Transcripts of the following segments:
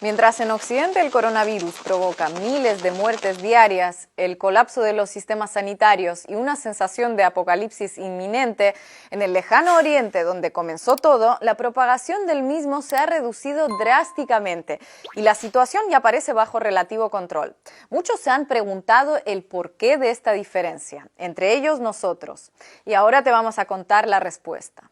Mientras en Occidente el coronavirus provoca miles de muertes diarias, el colapso de los sistemas sanitarios y una sensación de apocalipsis inminente, en el lejano Oriente, donde comenzó todo, la propagación del mismo se ha reducido drásticamente y la situación ya parece bajo relativo control. Muchos se han preguntado el porqué de esta diferencia, entre ellos nosotros, y ahora te vamos a contar la respuesta.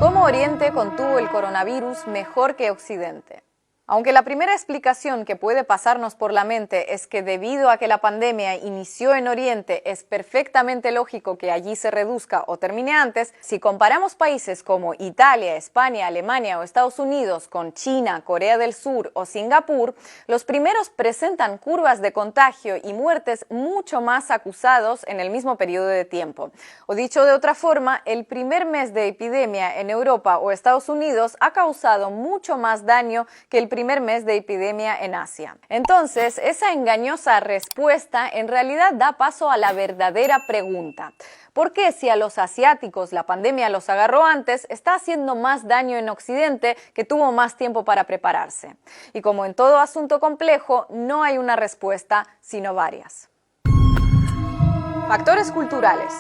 ¿Cómo Oriente contuvo el coronavirus mejor que Occidente? Aunque la primera explicación que puede pasarnos por la mente es que debido a que la pandemia inició en Oriente, es perfectamente lógico que allí se reduzca o termine antes, si comparamos países como Italia, España, Alemania o Estados Unidos con China, Corea del Sur o Singapur, los primeros presentan curvas de contagio y muertes mucho más acusados en el mismo periodo de tiempo. O dicho de otra forma, el primer mes de epidemia en Europa o Estados Unidos ha causado mucho más daño que el primer mes de epidemia en Asia. Entonces, esa engañosa respuesta en realidad da paso a la verdadera pregunta. ¿Por qué si a los asiáticos la pandemia los agarró antes, está haciendo más daño en Occidente que tuvo más tiempo para prepararse? Y como en todo asunto complejo, no hay una respuesta, sino varias. Factores culturales.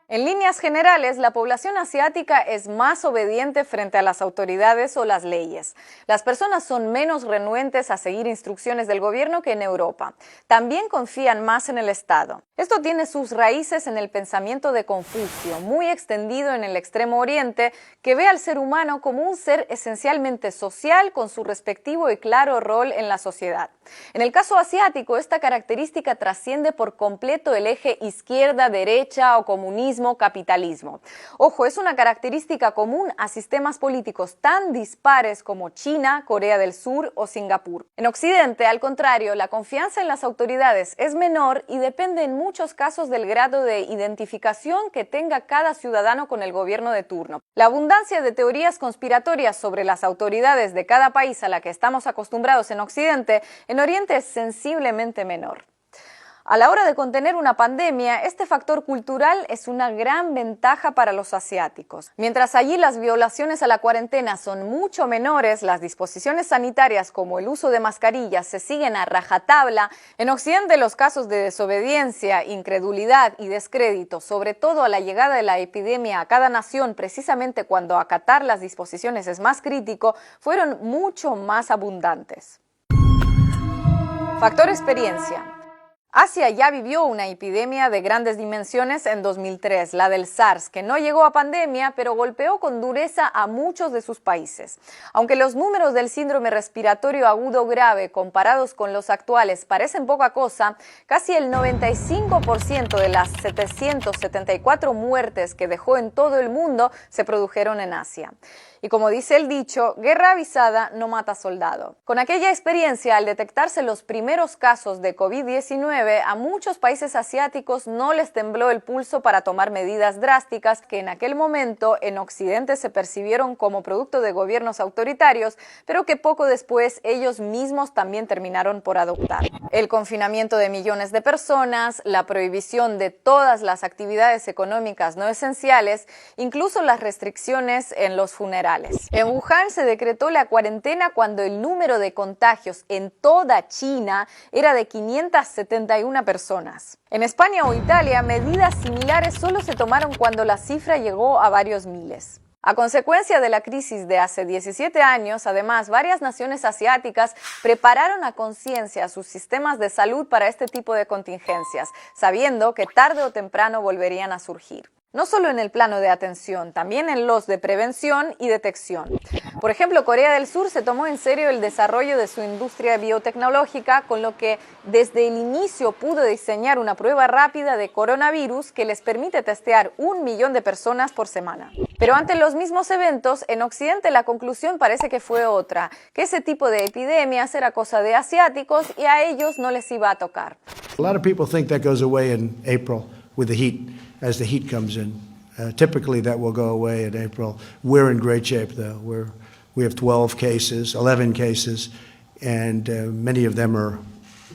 En líneas generales, la población asiática es más obediente frente a las autoridades o las leyes. Las personas son menos renuentes a seguir instrucciones del gobierno que en Europa. También confían más en el Estado. Esto tiene sus raíces en el pensamiento de Confucio, muy extendido en el Extremo Oriente, que ve al ser humano como un ser esencialmente social con su respectivo y claro rol en la sociedad. En el caso asiático, esta característica trasciende por completo el eje izquierda-derecha o comunismo, capitalismo. Ojo, es una característica común a sistemas políticos tan dispares como China, Corea del Sur o Singapur. En Occidente, al contrario, la confianza en las autoridades es menor y depende en muchos casos del grado de identificación que tenga cada ciudadano con el gobierno de turno. La abundancia de teorías conspiratorias sobre las autoridades de cada país a la que estamos acostumbrados en Occidente, en Oriente es sensiblemente menor. A la hora de contener una pandemia, este factor cultural es una gran ventaja para los asiáticos. Mientras allí las violaciones a la cuarentena son mucho menores, las disposiciones sanitarias como el uso de mascarillas se siguen a rajatabla, en Occidente los casos de desobediencia, incredulidad y descrédito, sobre todo a la llegada de la epidemia a cada nación, precisamente cuando acatar las disposiciones es más crítico, fueron mucho más abundantes. Factor experiencia. Asia ya vivió una epidemia de grandes dimensiones en 2003, la del SARS, que no llegó a pandemia, pero golpeó con dureza a muchos de sus países. Aunque los números del síndrome respiratorio agudo grave comparados con los actuales parecen poca cosa, casi el 95% de las 774 muertes que dejó en todo el mundo se produjeron en Asia. Y como dice el dicho, guerra avisada no mata soldado. Con aquella experiencia, al detectarse los primeros casos de COVID-19, a muchos países asiáticos no les tembló el pulso para tomar medidas drásticas que en aquel momento en Occidente se percibieron como producto de gobiernos autoritarios, pero que poco después ellos mismos también terminaron por adoptar. El confinamiento de millones de personas, la prohibición de todas las actividades económicas no esenciales, incluso las restricciones en los funerales. En Wuhan se decretó la cuarentena cuando el número de contagios en toda China era de 571 personas. En España o Italia, medidas similares solo se tomaron cuando la cifra llegó a varios miles. A consecuencia de la crisis de hace 17 años, además, varias naciones asiáticas prepararon a conciencia sus sistemas de salud para este tipo de contingencias, sabiendo que tarde o temprano volverían a surgir. No solo en el plano de atención, también en los de prevención y detección. Por ejemplo, Corea del Sur se tomó en serio el desarrollo de su industria biotecnológica, con lo que desde el inicio pudo diseñar una prueba rápida de coronavirus que les permite testear 1 millón de personas por semana. Pero ante los mismos eventos, en Occidente la conclusión parece que fue otra, que ese tipo de epidemias era cosa de asiáticos y a ellos no les iba a tocar. A lot of people think that goes away in April with the heat, as the heat comes in. Typically that will go away in April. We're in great shape though. We have 12 cases, 11 cases, and many of them are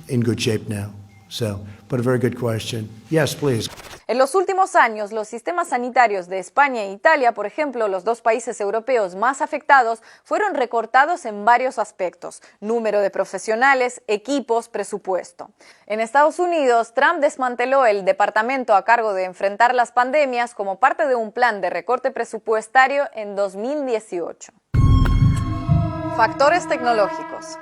in good shape now. So, but a very good question. Yes, please. En los últimos años, los sistemas sanitarios de España e Italia, por ejemplo, los dos países europeos más afectados, fueron recortados en varios aspectos: número de profesionales, equipos, presupuesto. En Estados Unidos, Trump desmanteló el departamento a cargo de enfrentar las pandemias como parte de un plan de recorte presupuestario en 2018. Factores tecnológicos.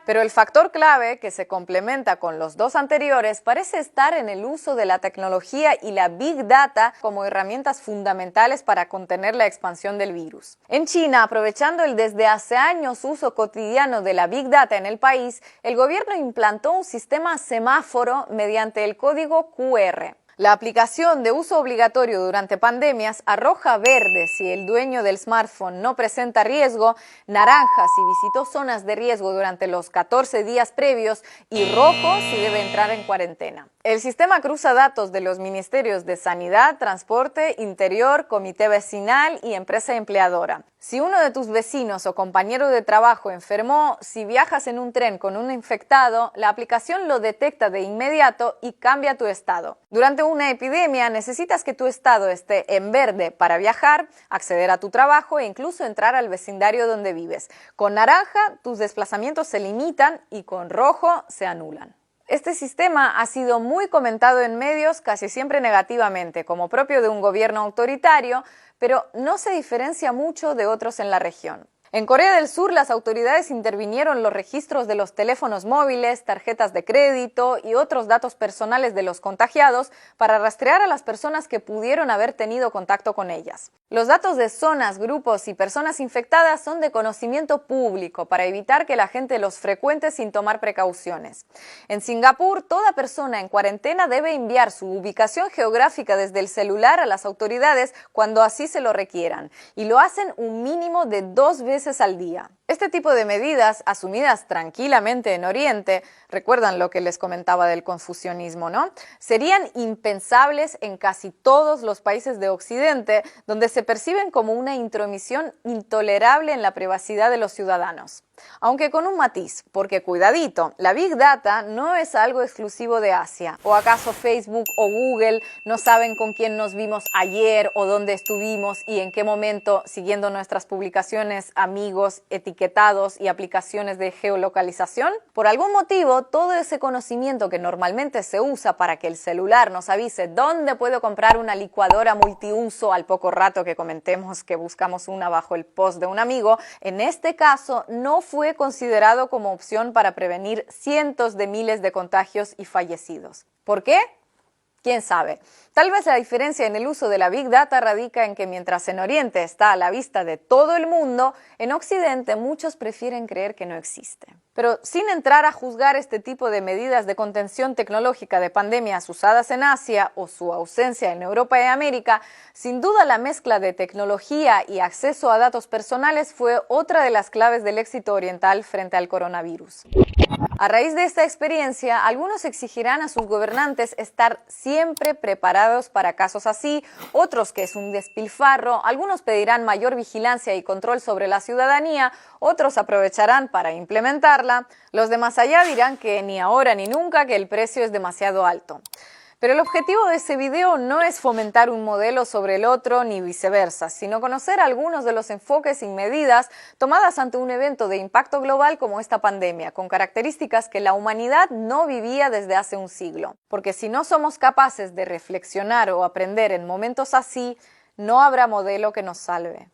Pero el factor clave, que se complementa con los dos anteriores, parece estar en el uso de la tecnología y la Big Data como herramientas fundamentales para contener la expansión del virus. En China, aprovechando el desde hace años uso cotidiano de la Big Data en el país, el gobierno implantó un sistema semáforo mediante el código QR. La aplicación de uso obligatorio durante pandemias arroja verde si el dueño del smartphone no presenta riesgo, naranja si visitó zonas de riesgo durante los 14 días previos y rojo si debe entrar en cuarentena. El sistema cruza datos de los ministerios de Sanidad, Transporte, Interior, Comité Vecinal y Empresa Empleadora. Si uno de tus vecinos o compañero de trabajo enfermó, si viajas en un tren con un infectado, la aplicación lo detecta de inmediato y cambia tu estado. Durante una epidemia necesitas que tu estado esté en verde para viajar, acceder a tu trabajo e incluso entrar al vecindario donde vives. Con naranja, tus desplazamientos se limitan y con rojo se anulan. Este sistema ha sido muy comentado en medios, casi siempre negativamente, como propio de un gobierno autoritario, pero no se diferencia mucho de otros en la región. En Corea del Sur, las autoridades intervinieron los registros de los teléfonos móviles, tarjetas de crédito y otros datos personales de los contagiados para rastrear a las personas que pudieron haber tenido contacto con ellas. Los datos de zonas, grupos y personas infectadas son de conocimiento público para evitar que la gente los frecuente sin tomar precauciones. En Singapur, toda persona en cuarentena debe enviar su ubicación geográfica desde el celular a las autoridades cuando así se lo requieran, y lo hacen un mínimo de 2 veces al día. Este tipo de medidas, asumidas tranquilamente en Oriente, recuerdan lo que les comentaba del confucianismo, ¿no? Serían impensables en casi todos los países de Occidente, donde se perciben como una intromisión intolerable en la privacidad de los ciudadanos. Aunque con un matiz, porque cuidadito, la Big Data no es algo exclusivo de Asia. ¿O acaso Facebook o Google no saben con quién nos vimos ayer o dónde estuvimos y en qué momento, siguiendo nuestras publicaciones, amigos, etiquetados y aplicaciones de geolocalización? Por algún motivo, todo ese conocimiento que normalmente se usa para que el celular nos avise dónde puedo comprar una licuadora multiuso al poco rato que comentemos que buscamos una bajo el post de un amigo, en este caso no fue considerado como opción para prevenir cientos de miles de contagios y fallecidos. ¿Por qué? ¿Quién sabe? Tal vez la diferencia en el uso de la Big Data radica en que mientras en Oriente está a la vista de todo el mundo, en Occidente muchos prefieren creer que no existe. Pero sin entrar a juzgar este tipo de medidas de contención tecnológica de pandemias usadas en Asia o su ausencia en Europa y América, sin duda la mezcla de tecnología y acceso a datos personales fue otra de las claves del éxito oriental frente al coronavirus. A raíz de esta experiencia, algunos exigirán a sus gobernantes estar siempre preparados para casos así, otros que es un despilfarro, algunos pedirán mayor vigilancia y control sobre la ciudadanía, otros aprovecharán para implementarla, los de más allá dirán que ni ahora ni nunca, que el precio es demasiado alto. Pero el objetivo de este video no es fomentar un modelo sobre el otro ni viceversa, sino conocer algunos de los enfoques y medidas tomadas ante un evento de impacto global como esta pandemia, con características que la humanidad no vivía desde hace un siglo. Porque si no somos capaces de reflexionar o aprender en momentos así, no habrá modelo que nos salve.